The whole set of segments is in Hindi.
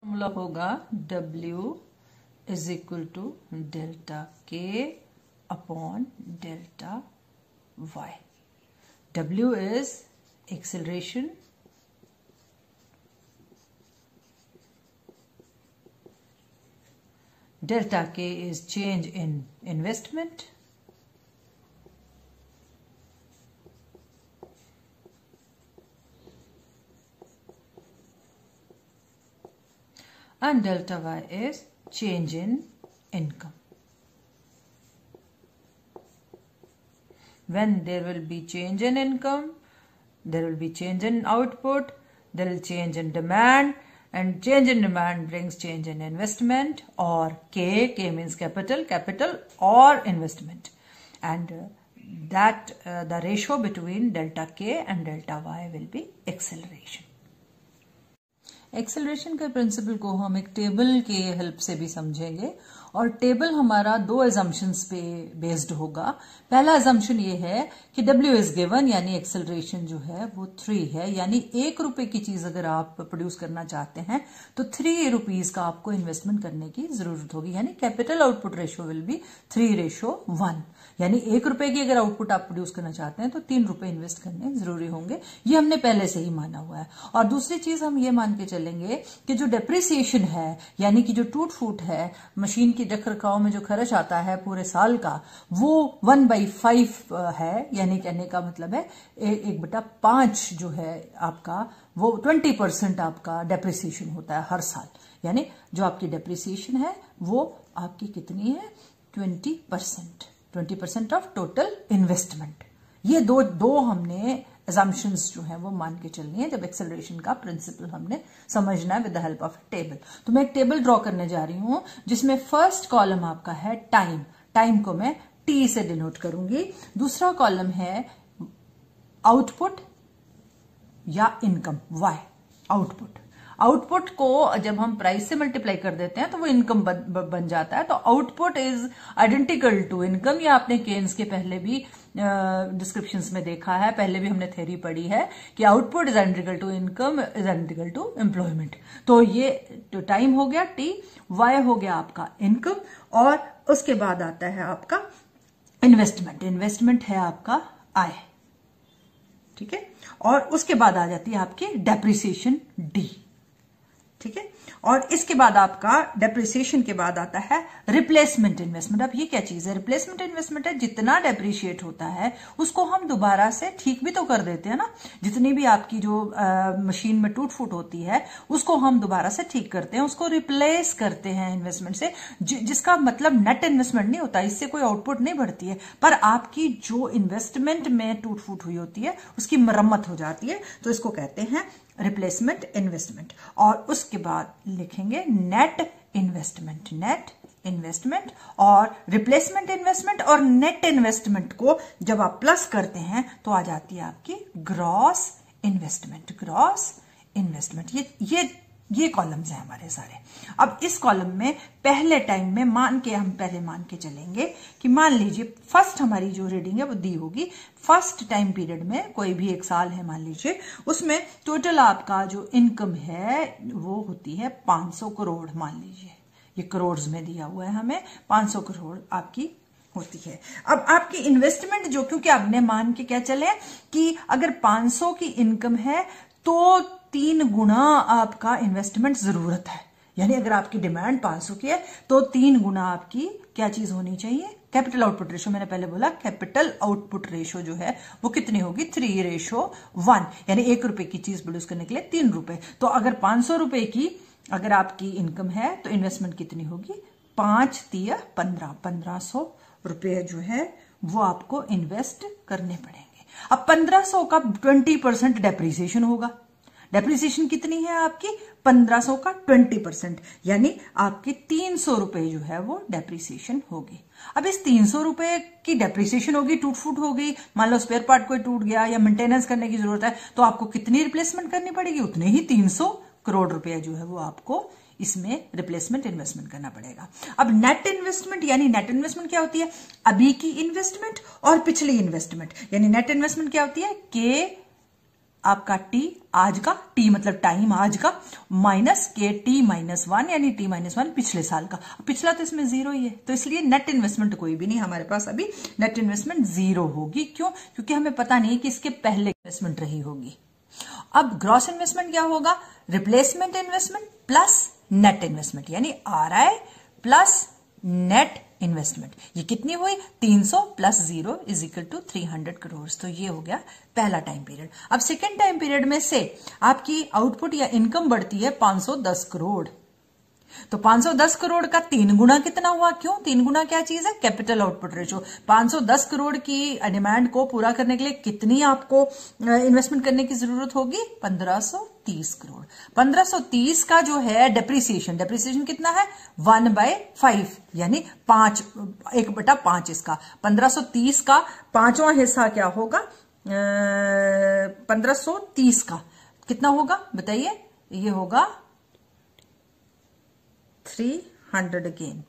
फॉर्मूला होगा W is equal to delta K upon delta Y. W is acceleration, delta K is change in investment, and delta Y is change in income. When there will be change in income, there will be change in output, there will change in demand, and change in demand brings change in investment, or K means capital or investment, and the ratio between delta K and delta Y will be acceleration. Acceleration के प्रिंसिपल को हम एक टेबल के हेल्प से भी समझेंगे, और टेबल हमारा दो एजम्पशंस पे बेस्ड होगा. पहला एजम्पशन ये है कि W इज गिवन, यानी एक्सेलरेशन जो है वो 3 है, यानी 1 रुपए की चीज अगर आप प्रोड्यूस करना चाहते हैं तो 3 रुपीज का आपको इन्वेस्टमेंट करने की जरूरत होगी, यानी capital output ratio will be 3:1, यानी 1 रुपए की अगर आउटपुट आप प्रोड्यूस करना चाहते हैं तो 3 रुपए इन्वेस्ट करने जरूरी होंगे. ये हमने पहले से ही माना हुआ है. और दूसरी चीज हम ये मान के चलेंगे कि जो डेप्रिसिएशन है, यानी कि जो टूट फूट है, मशीन की रख रखाव में जो खर्च आता है पूरे साल का, वो 1/5 है, यानी कहने का मतलब है 1/5 जो है आपका, वो 20% आपका डेप्रिसिएशन होता है हर साल. यानी जो आपकी डेप्रिसिएशन है वो आपकी कितनी है, 20% ऑफ टोटल इन्वेस्टमेंट. ये दो हमने assumptions जो है वो मान के चलनी है जब एक्सेलरेशन का प्रिंसिपल हमने समझना है with the help of table. तो मैं एक टेबल ड्रॉ करने जा रही हूं जिसमें फर्स्ट कॉलम आपका है टाइम को मैं T से डिनोट करूंगी. दूसरा कॉलम है आउटपुट या इनकम, Y. आउटपुट को जब हम प्राइस से मल्टीप्लाई कर देते हैं तो वो इनकम बन जाता है. तो output is identical to income. या आपने केन्स के पहले भी डिस्क्रिप्शंस में देखा है, पहले भी हमने थ्योरी पढ़ी है कि output is identical to income is identical to employment. तो ये तो टाइम हो गया T, Y हो गया आपका इनकम, और उसके बाद आता है आपका इन्वेस्टमेंट है आपका I. ठीक है, और उसके बाद आ जाती है आपकी डेप्रिसिएशन D. ठीक है, और इसके बाद आपका डेप्रिसिएशन के बाद आता है रिप्लेसमेंट इन्वेस्टमेंट. अब ये क्या चीज है? रिप्लेसमेंट इन्वेस्टमेंट है जितना डेप्रिशिएट होता है उसको हम दोबारा से ठीक भी तो कर देते हैं ना. जितनी भी आपकी जो मशीन में टूट फूट होती है उसको हम दोबारा से ठीक करते हैं, उसको रिप्लेस करते हैं इन्वेस्टमेंट से, जिसका मतलब नेट इन्वेस्टमेंट नहीं होता, इससे कोई आउटपुट नहीं बढ़ती है, पर आपकी जो इन्वेस्टमेंट में टूट फूट हुई होती है उसकी मरम्मत हो जाती है. तो इसको कहते हैं रिप्लेसमेंट इन्वेस्टमेंट. और उसके बाद लिखेंगे नेट इन्वेस्टमेंट और रिप्लेसमेंट इन्वेस्टमेंट और नेट इन्वेस्टमेंट को जब आप प्लस करते हैं तो आ जाती है आपकी ग्रॉस इन्वेस्टमेंट. ये कॉलम्स हैं हमारे सारे. अब इस कॉलम में पहले टाइम में हम पहले मान के चलेंगे कि मान लीजिए फर्स्ट हमारी जो रीडिंग है वो दी होगी. फर्स्ट टाइम पीरियड में कोई भी एक साल है मान लीजिए, उसमें टोटल आपका जो इनकम है वो होती है 500 करोड़. मान लीजिए ये करोड़ में दिया हुआ है हमें, 500 करोड़ आपकी होती है. अब आपकी इन्वेस्टमेंट जो, क्योंकि आपने मान के क्या चले कि अगर 500 की इनकम है तो 3 गुना आपका इन्वेस्टमेंट जरूरत है. यानी अगर आपकी डिमांड 500 की है तो 3 गुना आपकी क्या चीज होनी चाहिए, कैपिटल आउटपुट रेशियो. मैंने पहले बोला कैपिटल आउटपुट रेशियो जो है वो कितनी होगी, 3:1, यानी 1 रुपए की चीज प्रोड्यूस करने के लिए 3 रुपए. तो अगर 500 रुपए की अगर आपकी इनकम है तो इन्वेस्टमेंट कितनी होगी, 1500 रुपए जो है वो आपको इन्वेस्ट करने पड़ेंगे. अब 1500 का 20% डेप्रिसिएशन होगा. डेप्रिसिएशन कितनी है आपकी, 1500 का 20%, यानी आपकी 300 रुपए जो है वो डेप्रिसिएशन होगी. अब इस 300 रुपए की डेप्रिसिएशन होगी, टूट फूट होगी, मान लो स्पेयर पार्ट कोई टूट गया या मेंटेनेंस करने की जरूरत है, तो आपको कितनी रिप्लेसमेंट करनी पड़ेगी, उतने ही 300 करोड़ रुपया जो है वो आपको इसमें रिप्लेसमेंट इन्वेस्टमेंट करना पड़ेगा. अब नेट इन्वेस्टमेंट, यानी नेट इन्वेस्टमेंट क्या होती है, अभी की इन्वेस्टमेंट और पिछली इन्वेस्टमेंट. यानी नेट इन्वेस्टमेंट क्या होती है, K आपका टी आज का, टी मतलब टाइम आज का, माइनस के टी -1 यानी टी -1 पिछले साल का। पिछला तो इसमें 0 ही है, तो इसलिए नेट इन्वेस्टमेंट कोई भी नहीं हमारे पास अभी, नेट इन्वेस्टमेंट 0 होगी। क्यों? क्योंकि हमें पता नहीं कि इसके पहले इन्वेस्टमेंट रही होगी। अब ग्रॉस इन्वेस्टमेंट क्या होगा? Replacement investment plus net investment, यानी RI प्लस नेट इन्वेस्टमेंट। ये कितनी हुई? 300 plus 0 is equal to 300 crore. तो ये हो गया पहला टाइम पीरियड। अब सेकेंड टाइम पीरियड में से आपकी आउटपुट या इनकम बढ़ती है 510 करोड़। तो 510 करोड़ का 3 गुना कितना हुआ? क्यों 3 गुना? क्या चीज है? Capital output ratio. 510 करोड़ की डिमांड को पूरा करने के लिए कितनी आपको इन्वेस्टमेंट करने की जरूरत होगी? 1530 करोड़। 1530 का जो है डेप्रिसिएशन, डेप्रिसिएशन कितना है? 1/5 यानी 1/5 इसका। 1530 का 5वां हिस्सा क्या होगा? 1530 का कितना होगा बताइए? ये होगा 300 अगेन।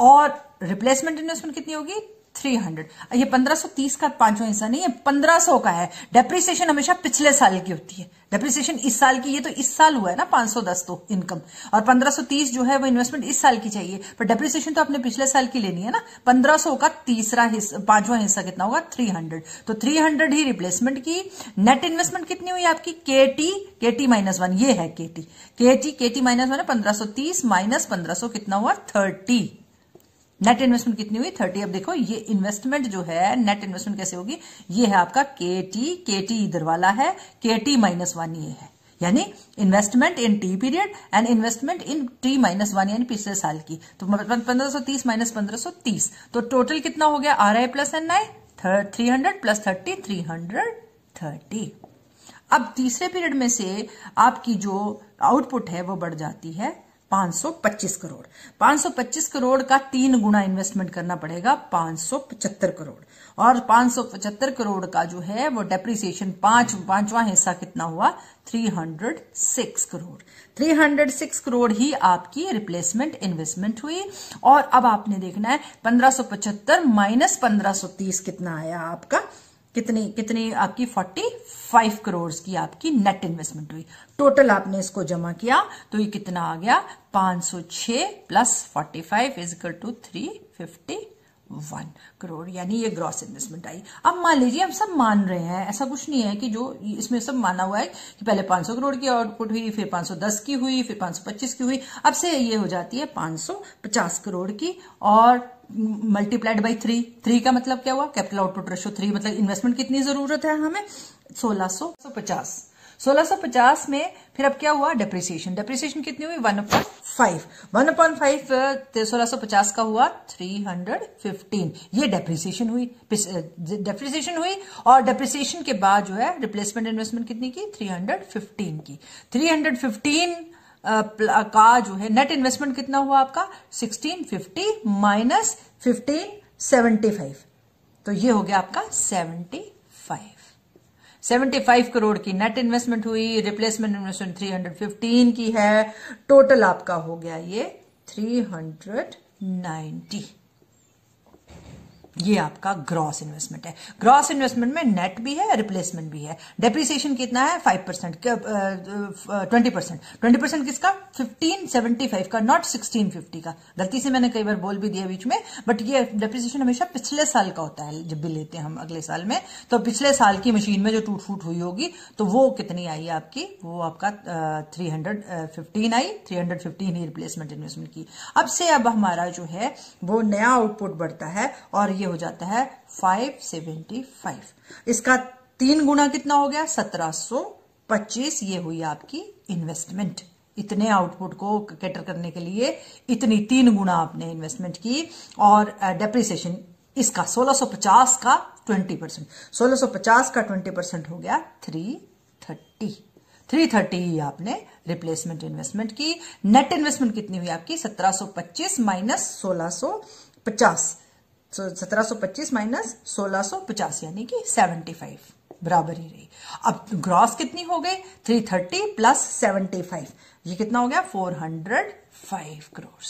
और रिप्लेसमेंट इन्वेस्टमेंट कितनी होगी? 300। ये 1530 का 5वां हिस्सा नहीं है, 1500 का है। डेप्रिसिएशन हमेशा पिछले साल की होती है, डेप्रिसिएशन इस साल की, ये तो इस साल हुआ है ना 510 तो इनकम, और 1530 जो है वो इन्वेस्टमेंट इस साल की चाहिए, पर डेप्रिसिएशन तो आपने पिछले साल की लेनी है ना। 1500 का तीसरा हिस्सा, 5वां हिस्सा कितना होगा? 300। तो 300 ही रिप्लेसमेंट की। नेट इन्वेस्टमेंट कितनी हुई आपकी? केटी -1, ये है केटी -1 है 1530 माइनस 1500 कितना हुआ? 30। नेट इन्वेस्टमेंट कितनी हुई? 30। अब देखो ये इन्वेस्टमेंट जो है, नेट इन्वेस्टमेंट कैसे होगी? ये है आपका केटी इधर वाला है, केटी -1 ये है, यानी investment in T period and investment in T -1 यानी पिछले साल की। तो 1530 माइनस 1530, तो टोटल कितना हो गया? RI plus NI 300 plus 30 330। अब तीसरे पीरियड में से आपकी जो आउटपुट है वो बढ़ जाती है 525 करोड़। 525 करोड़ का 3 गुना इन्वेस्टमेंट करना पड़ेगा 575 करोड़। और 575 करोड़ का जो है वो डेप्रिसिएशन 5वां हिस्सा कितना हुआ? 306 करोड़। 306 करोड़ ही आपकी रिप्लेसमेंट इन्वेस्टमेंट हुई। और अब आपने देखना है 1575 माइनस 1530 कितना आया आपका? कितनी आपकी 45 करोड़ की आपकी नेट इन्वेस्टमेंट हुई। टोटल आपने इसको जमा किया तो ये कितना आ गया? 506 plus 45 is equal to 351 crore, यानी ये ग्रॉस इन्वेस्टमेंट आई। अब मान लीजिए हम सब मान रहे हैं, ऐसा कुछ नहीं है कि जो इसमें सब माना हुआ है कि पहले 500 करोड़ की आउटपुट हुई, फिर 510 की हुई, फिर 525 की हुई, अब से ये हो जाती है 550 करोड़ की, और मल्टीप्लाइड बाई 3 का मतलब क्या हुआ? कैपिटल आउटपुट रेशो 3, मतलब इन्वेस्टमेंट कितनी जरूरत है हमें? 1650। 1650 में फिर अब क्या हुआ? डेप्रिसिएशन कितनी हुई? 1/5। 1/5 1650 का हुआ 315। ये डेप्रिसिएशन हुई, और डेप्रिसिएशन के बाद जो है रिप्लेसमेंट इन्वेस्टमेंट कितनी की? 315 की। 315 का जो है नेट इन्वेस्टमेंट कितना हुआ आपका? 1650 माइनस 1575, तो ये हो गया आपका 75 करोड़ की नेट इन्वेस्टमेंट हुई। रिप्लेसमेंट इन्वेस्टमेंट 315 की है। टोटल आपका हो गया ये 390। ये आपका ग्रॉस इन्वेस्टमेंट है। ग्रॉस इन्वेस्टमेंट में नेट भी है, रिप्लेसमेंट भी है। डेप्रिसिएशन कितना है? 5%, 20%। 20% किसका? 1575 का, नॉट 1650 का। गलती से मैंने कई बार बोल भी दिया बीच में, बट ये डेप्रिसिएशन हमेशा पिछले साल का होता है। जब भी लेते हैं हम अगले साल में, तो पिछले साल की मशीन में जो टूट फूट हुई होगी, तो वो कितनी आई आपकी? वो आपका 315 आई। 315 ही रिप्लेसमेंट इन्वेस्टमेंट की। अब से अब हमारा जो है वो नया आउटपुट बढ़ता है, और ये हो जाता है 575। इसका 3 गुना कितना हो गया? 1725। ये हुई आपकी इन्वेस्टमेंट। इतने आउटपुट को कैटर करने के लिए इतनी 3 गुना आपने इन्वेस्टमेंट की। और डेप्रिसिएशन इसका 1650 का 20%, 1650 का 20% हो गया 330 ही आपने रिप्लेसमेंट इन्वेस्टमेंट की। नेट इन्वेस्टमेंट कितनी हुई आपकी? 1725 माइनस 1650, 1725 माइनस 1650 यानी कि 75, बराबर ही रही। अब ग्रॉस कितनी हो गई? 330 प्लस 75, ये कितना हो गया? 405 करोड़।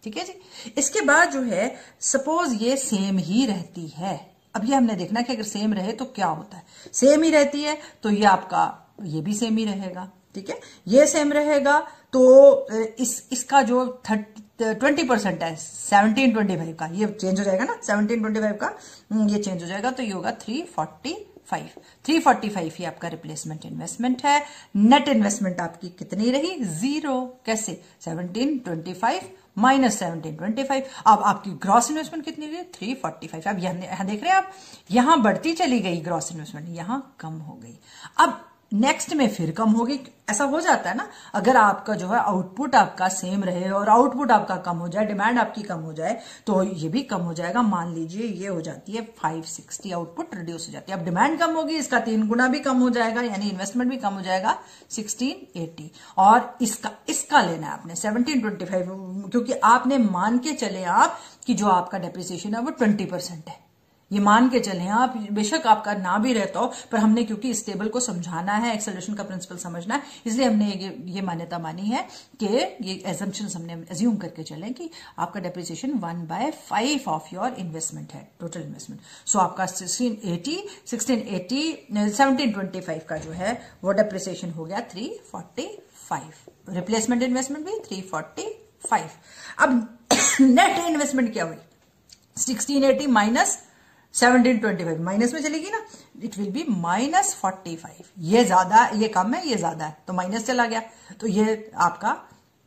ठीक है जी। इसके बाद जो है सपोज ये सेम ही रहती है, अब ये हमने देखना कि अगर सेम रहे तो क्या होता है। सेम ही रहती है तो ये आपका ये भी सेम ही रहेगा, ठीक है। ये सेम रहेगा तो इसका जो 20% है 1725 का, ये चेंज हो जाएगा ना, 1725 का ये चेंज हो जाएगा, तो ये होगा 345 ही आपका रिप्लेसमेंट इन्वेस्टमेंट है। नेट इन्वेस्टमेंट आपकी कितनी रही? 0। कैसे? 1725 माइनस 1725। अब आपकी ग्रॉस इन्वेस्टमेंट कितनी रही? 345। अब यहां देख रहे हैं आप, यहां बढ़ती चली गई ग्रॉस इन्वेस्टमेंट, यहां कम हो गई। अब नेक्स्ट में फिर कम होगी। ऐसा हो जाता है ना, अगर आपका जो है आउटपुट आपका सेम रहे और आउटपुट आपका कम हो जाए, डिमांड आपकी कम हो जाए, तो ये भी कम हो जाएगा। मान लीजिए ये हो जाती है 560, आउटपुट रिड्यूस हो जाती है। अब डिमांड कम होगी, इसका 3 गुना भी कम हो जाएगा, यानी इन्वेस्टमेंट भी कम हो जाएगा 1680। और इसका लेना है आपने 1725, क्योंकि आपने मान के चले आप कि जो आपका डेप्रिसिएशन है वो 20% है। ये मान के चलें आप, बेशक आपका ना भी रहता हो, पर हमने क्योंकि इस टेबल को समझाना है, एक्सेलरेशन का प्रिंसिपल समझना है, इसलिए हमने ये मान्यता मानी है कि ये एजम्पशंस हमने एज्यूम करके चलें कि आपका डेप्रिसिएशन 1/5 ऑफ योर इन्वेस्टमेंट है, टोटल इन्वेस्टमेंट। सो आपका 1725 का जो है वो डेप्रिसिएशन हो गया 345, रिप्लेसमेंट इन्वेस्टमेंट भी 345। अब नेट इन्वेस्टमेंट क्या हुई? 1680 माइनस 1725, माइनस में चलेगी ना, इट विल बी -45। ये ज्यादा, ये कम है, ये ज्यादा है, तो माइनस चला गया, तो ये आपका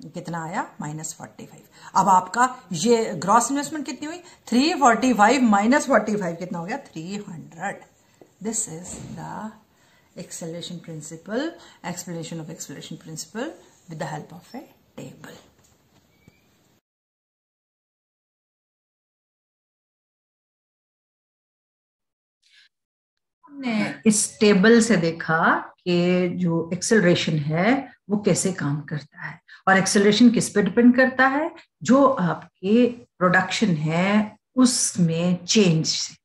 कितना आया? -45। अब आपका ये ग्रॉस इन्वेस्टमेंट कितनी हुई? 345 माइनस 45 कितना हो गया? 300। This is the acceleration principle, explanation of acceleration principle with the help of a table. हमने इस टेबल से देखा कि जो एक्सेलरेशन है वो कैसे काम करता है, और एक्सेलरेशन किस पे डिपेंड करता है? जो आपके प्रोडक्शन है उसमें चेंज से।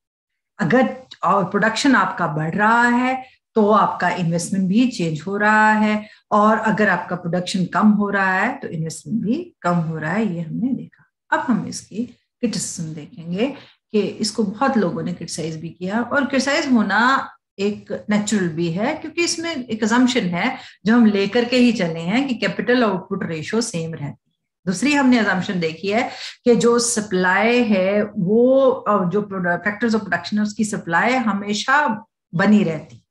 अगर प्रोडक्शन आपका बढ़ रहा है तो आपका इन्वेस्टमेंट भी चेंज हो रहा है, और अगर आपका प्रोडक्शन कम हो रहा है तो इन्वेस्टमेंट भी कम हो रहा है। ये हमने देखा। अब हम इसकी क्रिटिसिज्म देखेंगे कि इसको बहुत लोगों ने क्रिटिसाइज भी किया, और क्रिटिसाइज होना एक नेचुरल भी है, क्योंकि इसमें एक अजम्पशन है जो हम लेकर के ही चले हैं कि कैपिटल आउटपुट रेशियो सेम रहती है। दूसरी हमने अजम्पशन देखी है कि जो सप्लाई है वो जो फैक्टर्स ऑफ प्रोडक्शन है उसकी सप्लाई हमेशा बनी रहती,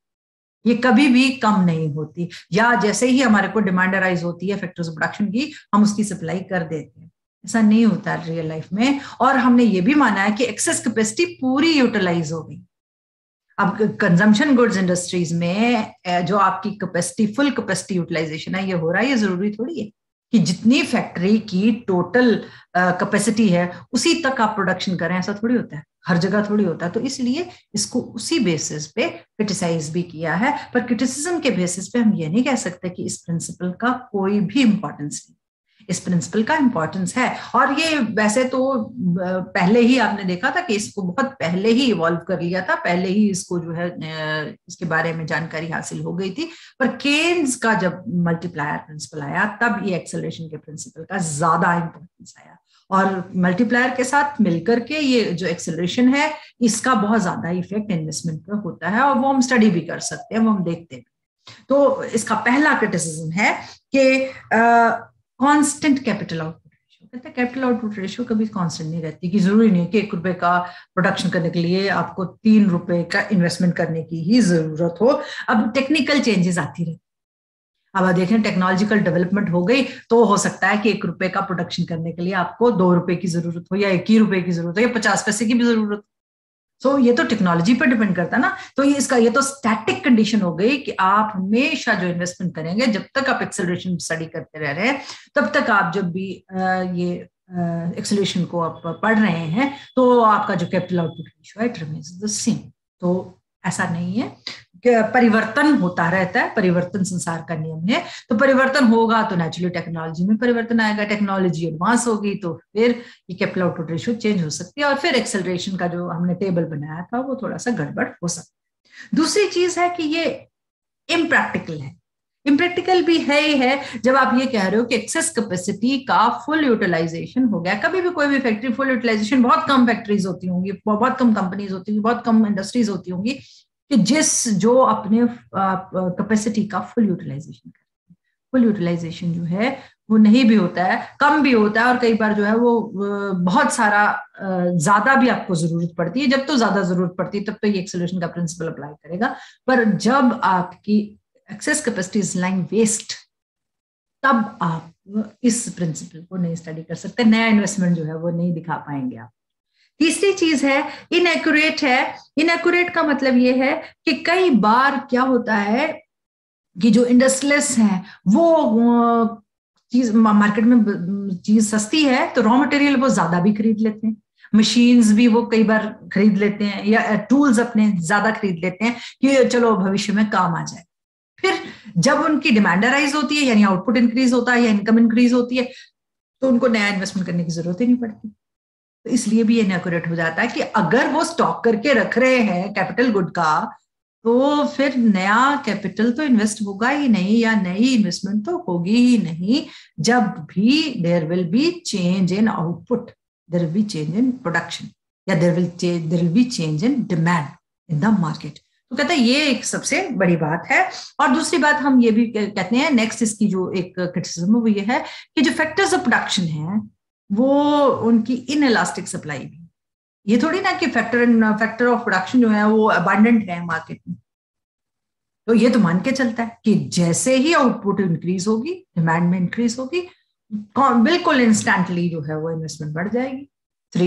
ये कभी भी कम नहीं होती, या जैसे ही हमारे को डिमांड अराइज होती है फैक्टर्स ऑफ प्रोडक्शन की, हम उसकी सप्लाई कर देते हैं। ऐसा नहीं होता रियल लाइफ में। और हमने ये भी माना है कि एक्सेस कैपेसिटी पूरी यूटिलाइज हो गई। अब कंजम्पशन गुड्स इंडस्ट्रीज में जो आपकी कैपेसिटी, फुल कैपेसिटी यूटिलाइजेशन है, ये हो रहा है। ये जरूरी थोड़ी है कि जितनी फैक्ट्री की टोटल कैपेसिटी है उसी तक आप प्रोडक्शन करें, ऐसा थोड़ी होता है, हर जगह थोड़ी होता है। तो इसलिए इसको उसी बेसिस पे क्रिटिसाइज भी किया है। पर क्रिटिसिज्म के बेसिस पे हम ये नहीं कह सकते कि इस प्रिंसिपल का कोई भी इंपॉर्टेंस नहीं। इस प्रिंसिपल का इंपॉर्टेंस है, और ये वैसे तो पहले ही आपने देखा था कि इसको बहुत पहले ही इवॉल्व कर लिया था, पहले ही इसको जो है इसके बारे में जानकारी हासिल हो गई थी। पर केन्स का जब मल्टीप्लायर प्रिंसिपल आया तब ये एक्सेलरेशन के प्रिंसिपल का ज्यादा इंपॉर्टेंस आया, और मल्टीप्लायर के साथ मिलकर के ये जो एक्सेलरेशन है इसका बहुत ज्यादा इफेक्ट इन्वेस्टमेंट पर होता है, और वो हम स्टडी भी कर सकते हैं, वो हम देखते हैं। तो इसका पहला क्रिटिसिज्म है कि कांस्टेंट कैपिटल आउटपुट रेशियो। कहते हैं कैपिटल आउटपुट रेशियो कभी कांस्टेंट नहीं रहती, कि जरूरी नहीं कि 1 रुपए का प्रोडक्शन करने के लिए आपको 3 रुपए का इन्वेस्टमेंट करने की ही जरूरत हो। अब टेक्निकल चेंजेस आती रहती। अब देखें टेक्नोलॉजिकल डेवलपमेंट हो गई तो हो सकता है कि 1 रुपए का प्रोडक्शन करने के लिए आपको 2 रुपए की जरूरत हो, या 1 ही रुपए की जरूरत हो, या 50 पैसे की भी जरूरत हो। सो ये तो टेक्नोलॉजी पर डिपेंड करता है ना। तो ये तो स्टैटिक कंडीशन हो गई कि आप हमेशा जो इन्वेस्टमेंट करेंगे, जब तक आप एक्सेलरेशन स्टडी करते रह रहे हैं, तब तक आप जब भी ये एक्सेलरेशन को आप पढ़ रहे हैं, तो आपका जो कैपिटल आउटपुट रेशियो है इट रिमेन्स द सेम। तो ऐसा नहीं है, परिवर्तन होता रहता है, परिवर्तन संसार का नियम है। तो परिवर्तन होगा तो नेचुरली टेक्नोलॉजी में परिवर्तन आएगा, टेक्नोलॉजी एडवांस होगी तो फिर ये कैपिटल आउटपुट रेशियो चेंज हो सकती है, और फिर एक्सेलरेशन का जो हमने टेबल बनाया था वो थोड़ा सा गड़बड़ हो सकता है। दूसरी चीज है कि ये इम्प्रैक्टिकल है, इम्प्रैक्टिकल भी है ही है जब आप ये कह रहे हो कि एक्सेस कैपेसिटी का फुल यूटिलाइजेशन हो गया। कभी भी कोई भी फैक्ट्री फुल यूटिलाइजेशन, बहुत कम फैक्ट्रीज होती होंगी, बहुत कम कंपनीज होती होंगी, बहुत कम इंडस्ट्रीज होती होंगी कि जो अपने कैपेसिटी का फुल यूटिलाइजेशन करते हैं। फुल यूटिलाइजेशन जो है वो नहीं भी होता है, कम भी होता है, और कई बार जो है वो बहुत सारा ज्यादा भी आपको जरूरत पड़ती है। जब तो ज्यादा जरूरत पड़ती है तब तो ये एक्सेलरेशन का प्रिंसिपल अप्लाई करेगा, पर जब आपकी excess capacity is lying waste, तब आप इस प्रिंसिपल को नहीं स्टडी कर सकते, नया इन्वेस्टमेंट जो है वो नहीं दिखा पाएंगे आप। तीसरी चीज है इनएक्यूरेट है। इनएक्यूरेट का मतलब ये है कि कई बार क्या होता है कि जो इंडस्ट्रियलिस्ट हैं वो चीज मार्केट में चीज सस्ती है तो रॉ मटेरियल वो ज्यादा भी खरीद लेते हैं, मशीन्स भी वो कई बार खरीद लेते हैं, या टूल्स अपने ज्यादा खरीद लेते हैं कि चलो भविष्य में काम आ जाए। फिर जब उनकी डिमांड राइज होती है, यानी आउटपुट इंक्रीज होता है या इनकम इंक्रीज होती है, तो उनको नया इन्वेस्टमेंट करने की जरूरत ही नहीं पड़ती। तो इसलिए भी इनएक्यूरेट हो जाता है कि अगर वो स्टॉक करके रख रहे हैं कैपिटल गुड का, तो फिर नया कैपिटल तो इन्वेस्ट होगा ही नहीं, या नई इन्वेस्टमेंट तो होगी ही नहीं, जब भी there will be change in output, there will be change in production, या there will be change in demand in the market. तो कहते हैं ये एक सबसे बड़ी बात है। और दूसरी बात हम ये भी कहते हैं, नेक्स्ट इसकी जो एक क्रिटिसिज्म है वो ये है कि जो फैक्टर्स ऑफ प्रोडक्शन है वो उनकी इनइलास्टिक सप्लाई भी, ये थोड़ी ना कि फैक्टर ऑफ प्रोडक्शन जो है वो अबंडेंट है मार्केट में। तो ये तो मान के चलता है कि जैसे ही आउटपुट इंक्रीज होगी, डिमांड में इंक्रीज होगी, बिल्कुल इंस्टेंटली जो है वो इन्वेस्टमेंट बढ़ जाएगी।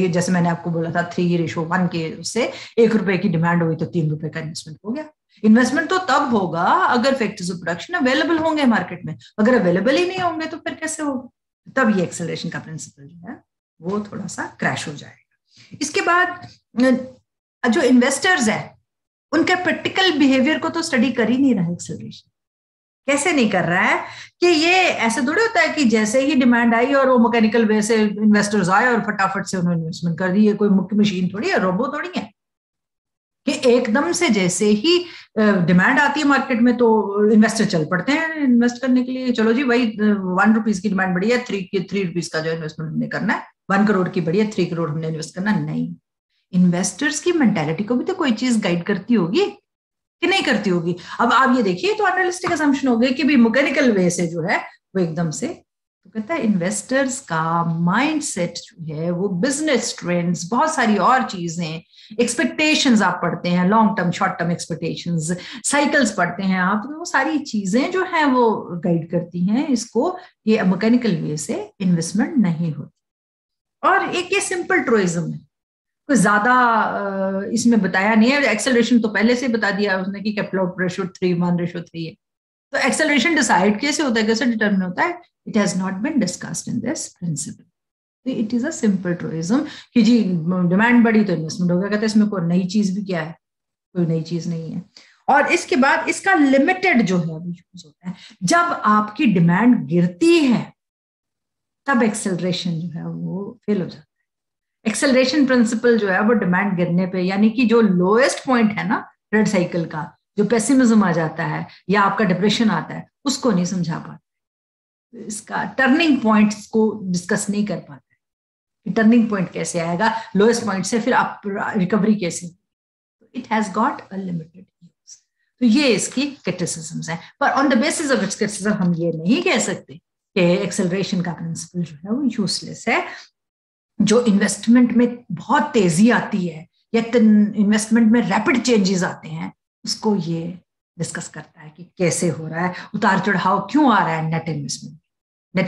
जैसे मैंने आपको बोला था 3:1 के उससे ₹1 की डिमांड हुई तो ₹3 का इन्वेस्टमेंट हो गया। इन्वेस्टमेंट तो तब होगा अगर फैक्टर्स ऑफ प्रोडक्शन अवेलेबल होंगे मार्केट में, अगर अवेलेबल ही नहीं होंगे तो फिर कैसे होगा? तब ये एक्सेलरेशन का प्रिंसिपल जो है वो थोड़ा सा क्रैश हो जाएगा। इसके बाद जो इन्वेस्टर्स है उनके प्रैक्टिकल बिहेवियर को तो स्टडी कर ही नहीं रहा एक्सेलरेशन। कैसे नहीं कर रहा है कि ये ऐसे थोड़ी होता है कि जैसे ही डिमांड आई और वो मैकेनिकल वे से इन्वेस्टर्स आए और फटाफट से उन्होंने इन्वेस्टमेंट कर दी। ये कोई मुख्य मशीन थोड़ी है, रोबो थोड़ी है कि एकदम से जैसे ही डिमांड आती है मार्केट में तो इन्वेस्टर चल पड़ते हैं इन्वेस्ट करने के लिए। चलो जी भाई, ₹1 की डिमांड बढ़ी है, ₹3 का जो इन्वेस्टमेंट हमने करना है, 1 करोड़ की बढ़ी है, 3 करोड़ हमने इन्वेस्ट करना। नहीं, इन्वेस्टर्स की मेंटालिटी को भी तो कोई चीज गाइड करती होगी कि नहीं करती होगी। अब आप ये देखिए, तो अनरियलिस्टिक असम्पशन हो गई कि भी मैकेनिकल वे से जो है वो एकदम से, तो कहता है इन्वेस्टर्स का माइंडसेट जो है वो बिजनेस ट्रेंड्स, बहुत सारी और चीजें, एक्सपेक्टेशंस आप पढ़ते हैं, long term short term expectations, cycles पढ़ते हैं आप, तो वो सारी चीजें जो है वो गाइड करती हैं इसको, ये मैकेनिकल वे से इन्वेस्टमेंट नहीं होती। और एक ये सिंपल ट्रोइज्म है, कोई ज्यादा इसमें बताया नहीं है। एक्सेलरेशन तो पहले से बता दिया उसने कि कैपिटल आउटपुट रेशियो 3:1 है। तो एक्सेलरेशन डिसाइड कैसे होता है, कैसे डिटरमिन होता है? It has not been discussed in this principle. तो it is a simple truism कि जी डिमांड बढ़ी तो इन्वेस्टमेंट हो गया। कहते हैं इसमें कोई नई चीज भी क्या है? कोई नई चीज नहीं है। और इसके बाद इसका लिमिटेड जो है वो यूज होता है जब आपकी डिमांड गिरती है, तब एक्सेलरेशन जो है वो फेल हो जाता है। एक्सेलरेशन प्रिंसिपल जो है वो डिमांड गिरने पे, यानी कि जो लोएस्ट पॉइंट है ना ट्रेड साइकिल का, जो पेसिमिज्म आ जाता है या आपका डिप्रेशन आता है, उसको नहीं समझा पाता, इसका टर्निंग पॉइंट्स को डिस्कस नहीं कर पाता है कि टर्निंग पॉइंट कैसे आएगा लोएस्ट पॉइंट से, फिर आप रिकवरी कैसे। It has got a limited use. तो ये इसकी क्रिटिसिज्म्स हैं, पर on the basis of its criticism हम ये नहीं कह सकते कि एक्सेलरेशन का प्रिंसिपल जो है वो यूजलेस है। जो इन्वेस्टमेंट में बहुत तेजी आती है या इन्वेस्टमेंट में रैपिड चेंजेस आते हैं, उसको ये डिस्कस करता है कि कैसे हो रहा है, उतार चढ़ाव क्यों आ रहा है, नेट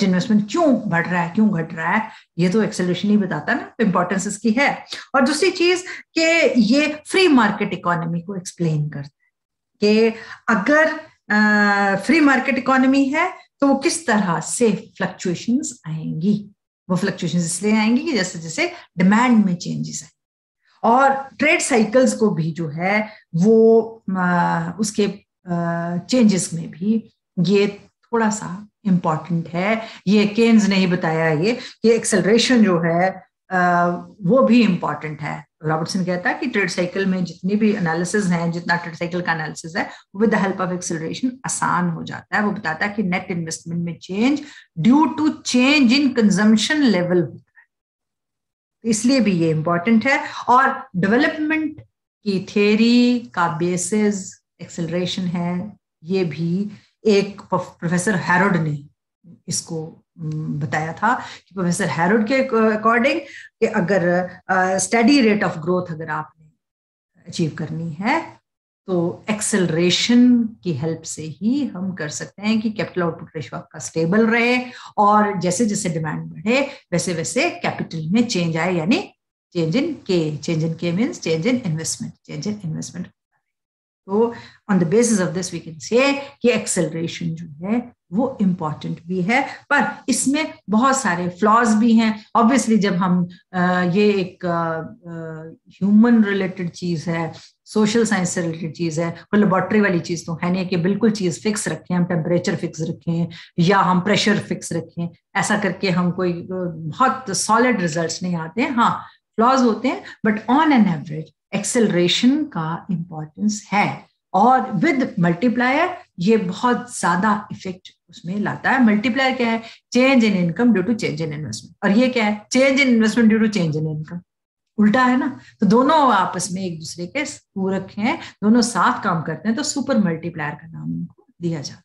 इन्वेस्टमेंट क्यों बढ़ रहा है, क्यों घट रहा है, ये तो एक्सेलरेशन ही बताता ना, तो इंपॉर्टेंस इसकी है। और दूसरी चीज कि ये फ्री मार्केट इकोनॉमी को एक्सप्लेन करता है कि अगर फ्री मार्केट इकोनॉमी है तो वो किस तरह से फ्लक्चुएशंस आएंगी। वो फ्लक्चुएशंस इसलिए आएंगी कि जैसे जैसे डिमांड में चेंजेस आए, और ट्रेड साइकिल्स को भी जो है वो उसके चेंजेस में भी ये थोड़ा सा इंपॉर्टेंट है। ये केन्स ने ही बताया ये कि एक्सेलरेशन जो है वो भी इंपॉर्टेंट है रॉबर्टसन कहता है कि ट्रेड साइकिल में जितनी भी एनालिसिस है, जितना ट्रेड साइकिल का एनालिसिस है, with the help of acceleration आसान हो जाता है। वो बताता है कि नेट इन्वेस्टमेंट में change due to change in consumption level होता है, इसलिए भी ये इंपॉर्टेंट है। और डेवलपमेंट की थ्योरी का बेसिस एक्सेलरेशन है, ये भी एक प्रोफेसर हैरोड ने इसको बताया था कि प्रोफेसर हैरोड के अकॉर्डिंग कि अगर स्टडी रेट ऑफ ग्रोथ अगर आपने अचीव करनी है तो एक्सेलरेशन की हेल्प से ही हम कर सकते हैं कि कैपिटल आउटपुट रेशियो आपका स्टेबल रहे, और जैसे जैसे डिमांड बढ़े वैसे वैसे कैपिटल में चेंज आए, यानी change in K means change in investment. तो on the basis of this we can say कि एक्सेलरेशन जो है वो इम्पॉर्टेंट भी है, पर इसमें बहुत सारे फ्लॉज भी हैं। ऑब्वियसली जब हम ये एक ह्यूमन रिलेटेड चीज है, सोशल साइंस से रिलेटेड चीज है, कोई लेबोरेटरी वाली चीज तो है नहीं कि बिल्कुल चीज फिक्स रखें, हम टेम्परेचर फिक्स रखें या हम प्रेशर फिक्स रखें, ऐसा करके हम कोई बहुत सॉलिड रिजल्ट्स नहीं आते हैं। हाँ, फ्लॉज होते हैं, but on an average acceleration का इंपॉर्टेंस है, और विद मल्टीप्लायर ये बहुत ज्यादा इफेक्ट उसमें लाता है। मल्टीप्लायर क्या है? Change in income due to change in investment, और ये क्या है? Change in investment due to change in income. उल्टा है ना, तो दोनों आपस में एक दूसरे के पूरक हैं, दोनों साथ काम करते हैं, तो सुपर मल्टीप्लायर का नाम इनको दिया जाता है।